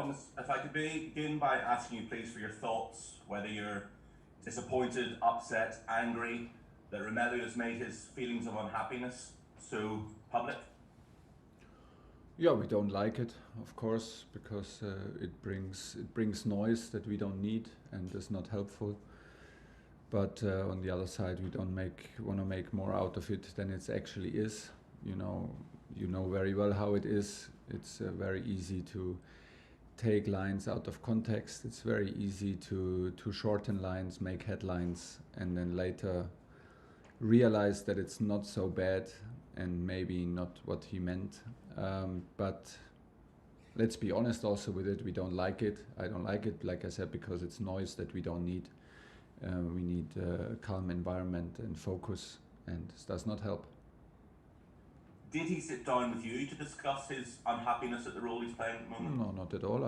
Thomas, if I could begin by asking you please for your thoughts, whether you're disappointed, upset, angry that Romelu has made his feelings of unhappiness so public. Yeah, we don't like it, of course, because it brings noise that we don't need and is not helpful. But on the other side, we don't want to make more out of it than it actually is. You know very well how it is. It's very easy to take lines out of context. It's very easy to shorten lines, make headlines, and then later realize that it's not so bad and maybe not what he meant. But let's be honest also with it, we don't like it. I don't like it, like I said, because it's noise that we don't need. We need a calm environment and focus, and this does not help. Did he sit down with you to discuss his unhappiness at the role he's playing at the moment? No, not at all.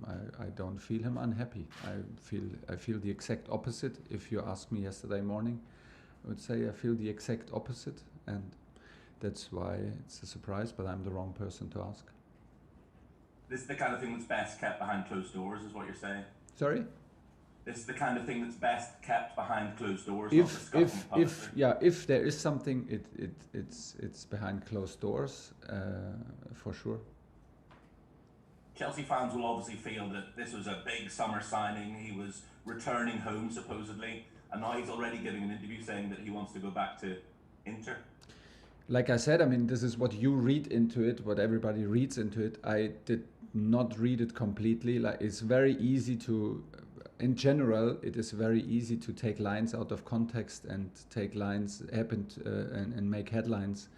I don't feel him unhappy. I feel the exact opposite. If you asked me yesterday morning, I would say I feel the exact opposite, and that's why it's a surprise, but I'm the wrong person to ask. This is the kind of thing that's best kept behind closed doors, is what you're saying? Sorry? This is the kind of thing that's best kept behind closed doors. If there is something, it's behind closed doors, for sure. Chelsea fans will obviously feel that this was a big summer signing. He was returning home supposedly, and now he's already giving an interview saying that he wants to go back to Inter. Like I said, I mean, this is what you read into it, what everybody reads into it. I did not read it completely. Like, it's very easy to. In general, it is very easy to take lines out of context and take lines and make headlines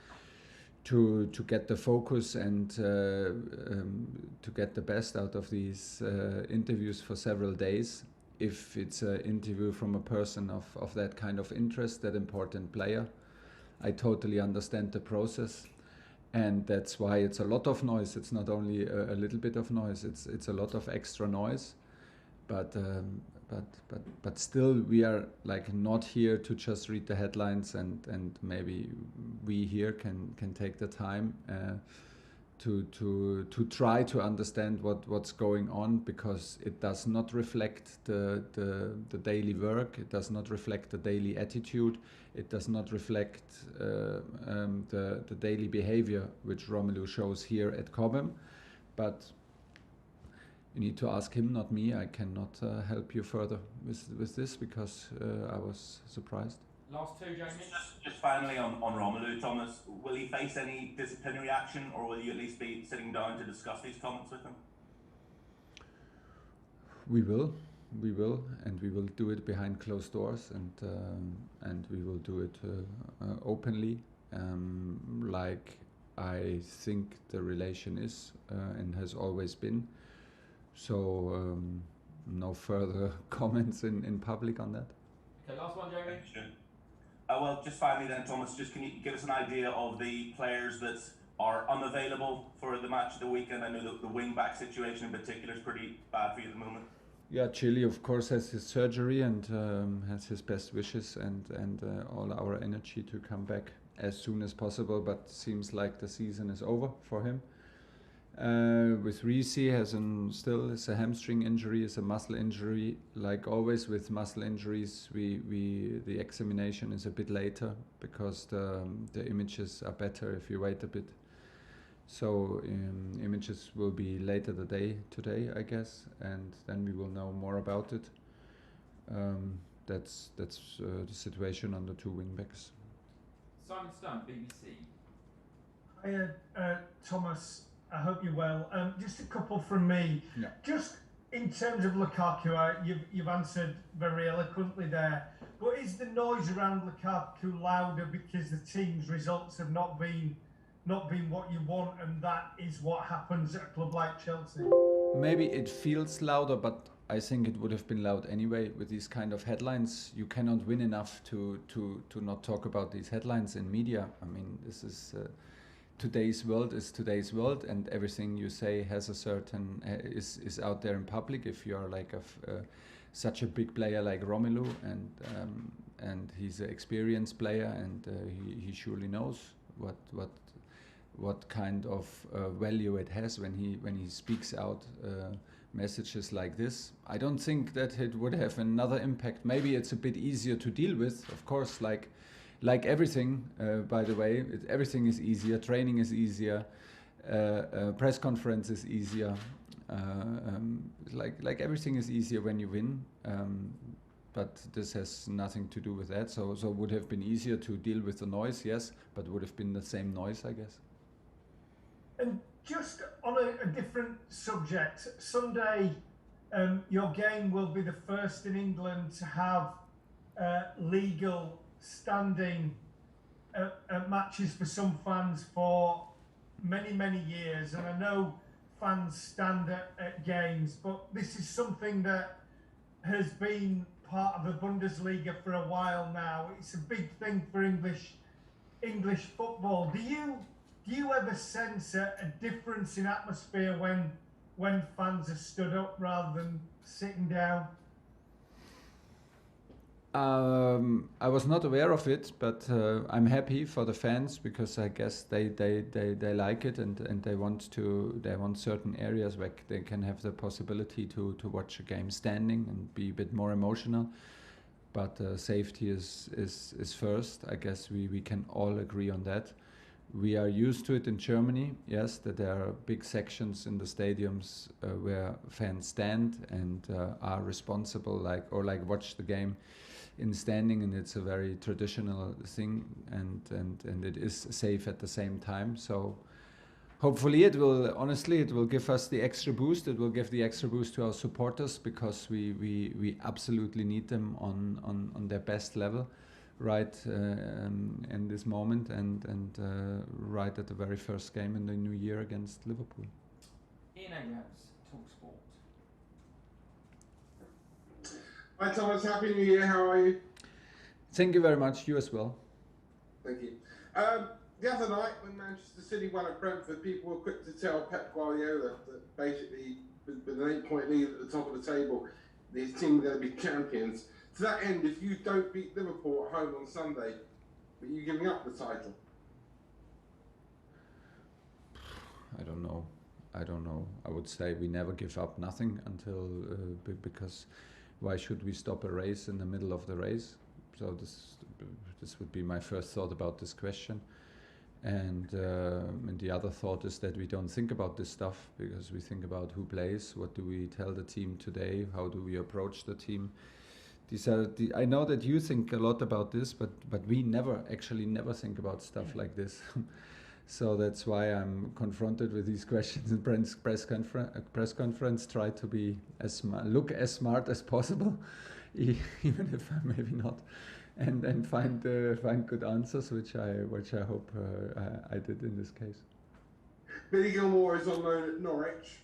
to get the focus and to get the best out of these interviews for several days. If it's an interview from a person of that kind of interest, that important player, I totally understand the process. And that's why it's a lot of noise. It's not only a little bit of noise, it's a lot of extra noise. But still, we are like not here to just read the headlines, and maybe we here can take the time to try to understand what's going on, because it does not reflect the daily work. It does not reflect the daily attitude. It does not reflect the daily behavior which Romelu shows here at Cobham. But you need to ask him, not me. I cannot help you further with this, because I was surprised. Last two, Jamie. Just finally on Romelu, Thomas, will he face any disciplinary action, or will you at least be sitting down to discuss these comments with him? We will, and we will do it behind closed doors, and we will do it openly, like I think the relation is and has always been. So no further comments in public on that. Okay, last one, Jamie. Sure. Well, just finally then, Thomas, just can you give us an idea of the players that are unavailable for the match of the weekend? I know that the wing-back situation in particular is pretty bad for you at the moment. Yeah, Chile, of course, has his surgery and has his best wishes and all our energy to come back as soon as possible, but seems like the season is over for him. With Reece has a hamstring injury, is a muscle injury. Like always with muscle injuries, the examination is a bit later, because the images are better if you wait a bit. So images will be later today, I guess, and then we will know more about it. That's the situation on the two wingbacks. Simon Stone, BBC. Hi, Thomas. I hope you're well. Just a couple from me. Yeah. Just in terms of Lukaku, you've answered very eloquently there. But is the noise around Lukaku louder because the team's results have not been what you want, and that is what happens at a club like Chelsea? Maybe it feels louder, but I think it would have been loud anyway with these kind of headlines. You cannot win enough to not talk about these headlines in media. I mean, this is. Today's world is today's world, and everything you say has a certain is out there in public. If you are like such a big player like Romelu, and he's an experienced player, and he surely knows what kind of value it has when he speaks out messages like this. I don't think that it would have another impact. Maybe it's a bit easier to deal with, of course, like everything, by the way, everything is easier, training is easier, press conference is easier, like everything is easier when you win, but this has nothing to do with that, so it would have been easier to deal with the noise, yes, but would have been the same noise, I guess. And just on a different subject, Sunday, your game will be the first in England to have legal standing at matches for some fans for many years, and I know fans stand at games, but this is something that has been part of the Bundesliga for a while now. It's a big thing for English football. Do you ever sense a difference in atmosphere when fans are stood up rather than sitting down? I was not aware of it, but I'm happy for the fans because I guess they like it and they want certain areas where they can have the possibility to watch a game standing and be a bit more emotional. But safety is first. I guess we can all agree on that. We are used to it in Germany, yes, that there are big sections in the stadiums where fans stand and are responsible, like watch the game in standing, and it's a very traditional thing, and it is safe at the same time. So hopefully it will give us the extra boost. It will give the extra boost to our supporters because we absolutely need them on their best level right in this moment and right at the very first game in the new year against Liverpool. Ian Abrams, Talk Sport. Hi Thomas, Happy New Year, how are you? Thank you very much, you as well. Thank you. The other night when Manchester City won at Brentford, people were quick to tell Pep Guardiola that basically with an 8-point lead at the top of the table, his team are going to be champions. To that end, if you don't beat Liverpool at home on Sunday, are you giving up the title? I don't know. I would say we never give up nothing until because why should we stop a race in the middle of the race? So this would be my first thought about this question. And the other thought is that we don't think about this stuff because we think about who plays, what do we tell the team today, how do we approach the team. These are I know that you think a lot about this, but we never think about stuff like this. So that's why I'm confronted with these questions in press conference. Try to be look as smart as possible, even if I'm maybe not, and find good answers, which I hope I did in this case. Billy Gilmore is on loan at Norwich.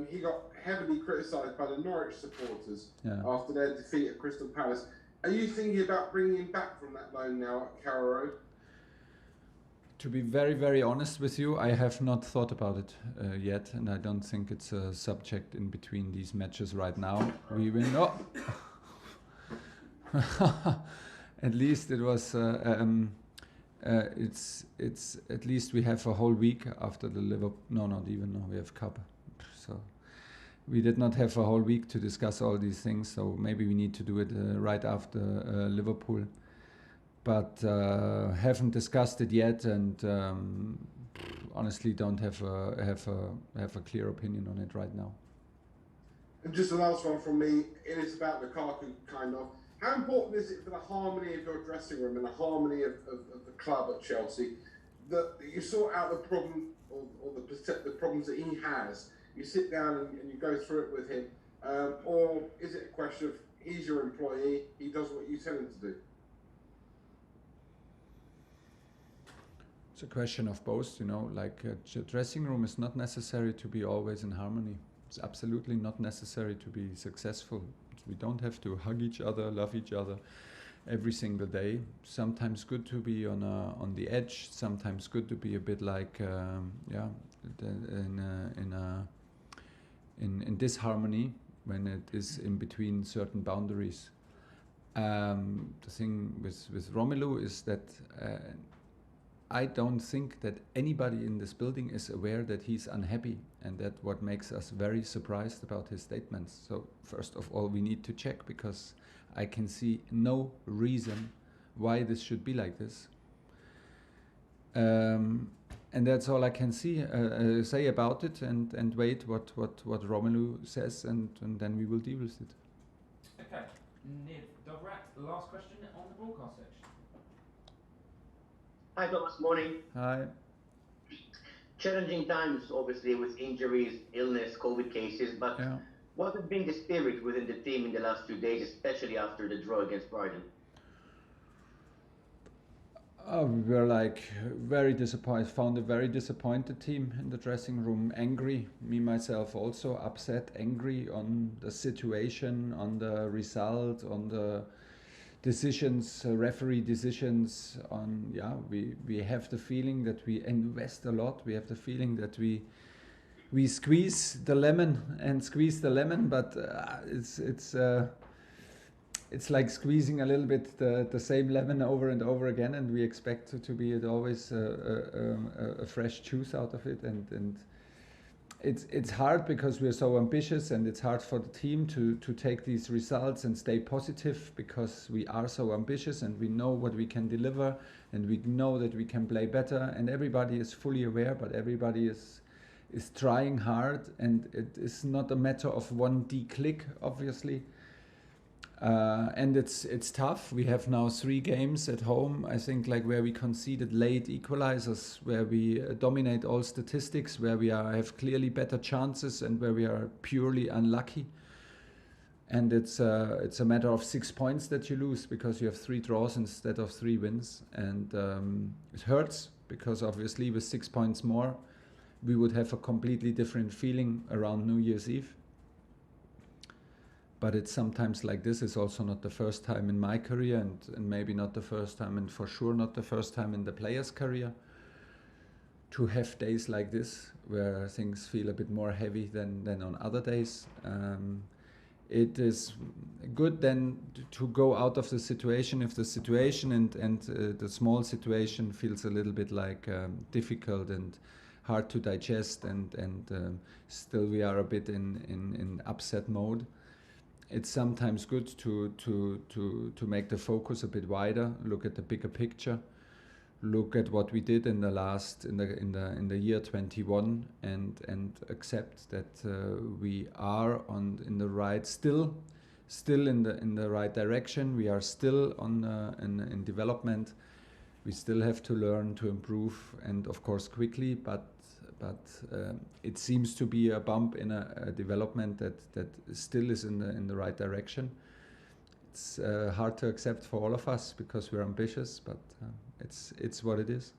He got heavily criticised by the Norwich supporters after their defeat at Crystal Palace. Are you thinking about bringing him back from that loan now at Carrow Road? To be very, very honest with you, I have not thought about it yet, and I don't think it's a subject in between these matches right now. We win. Oh. At least it was. It's at least we have a whole week after the Liverpool. No, not even. No, we have Cup. So we did not have a whole week to discuss all these things. So maybe we need to do it right after Liverpool. But haven't discussed it yet, and honestly don't have a clear opinion on it right now. And just the last one from me. It is about Lukaku, kind of. How important is it for the harmony of your dressing room and the harmony of the club at Chelsea that you sort out the problem or the problems that he has? You sit down and you go through it with him, or is it a question of he's your employee, he does what you tell him to do? It's a question of both, like a dressing room is not necessary to be always in harmony. It's absolutely not necessary to be successful. We don't have to hug each other, love each other every single day. Sometimes good to be on the edge. Sometimes good to be a bit like in disharmony when it is in between certain boundaries. The thing with Romelu is that I don't think that anybody in this building is aware that he's unhappy, and that what makes us very surprised about his statements. So first of all, we need to check, because I can see no reason why this should be like this. And that's all I can say about it, and wait what Romelu says, and then we will deal with it. Okay, Niv Dobrat, last question on the broadcast section. Hi Thomas, morning. Hi. Challenging times, obviously, with injuries, illness, COVID cases, but Yeah. what has been the spirit within the team in the last few days, especially after the draw against Brighton? We were like very disappointed, found a very disappointed team in the dressing room, angry, me myself also upset, angry on the situation, on the result, on the decisions, referee decisions, on, yeah, we have the feeling that we invest a lot, we have the feeling that we squeeze the lemon, but it's like squeezing a little bit the same lemon over and over again, and we expect to be always a fresh juice out of it, and it's hard because we're so ambitious, and it's hard for the team to take these results and stay positive, because we are so ambitious and we know what we can deliver, and we know that we can play better, and everybody is fully aware, but everybody is trying hard, and it is not a matter of one click, obviously. And it's tough. We have now 3 games at home, I think, like where we conceded late equalizers, where we dominate all statistics, where we have clearly better chances, and where we are purely unlucky. And it's a matter of 6 points that you lose, because you have 3 draws instead of 3 wins, and it hurts, because obviously with 6 points more, we would have a completely different feeling around New Year's Eve. But it's sometimes like this. It's also not the first time in my career, and maybe not the first time, and for sure not the first time in the player's career, to have days like this where things feel a bit more heavy than on other days. It is good then to go out of the situation, if the situation and the small situation feels a little bit like difficult and hard to digest, and still we are a bit in upset mode. It's sometimes good to make the focus a bit wider, look at the bigger picture, look at what we did in the year 21, and accept that we are in the right still in the right direction. We are still in development. We still have to learn to improve, and of course quickly, but it seems to be a bump in a development that still is in the right direction. It's hard to accept for all of us, because we're ambitious, but it's what it is.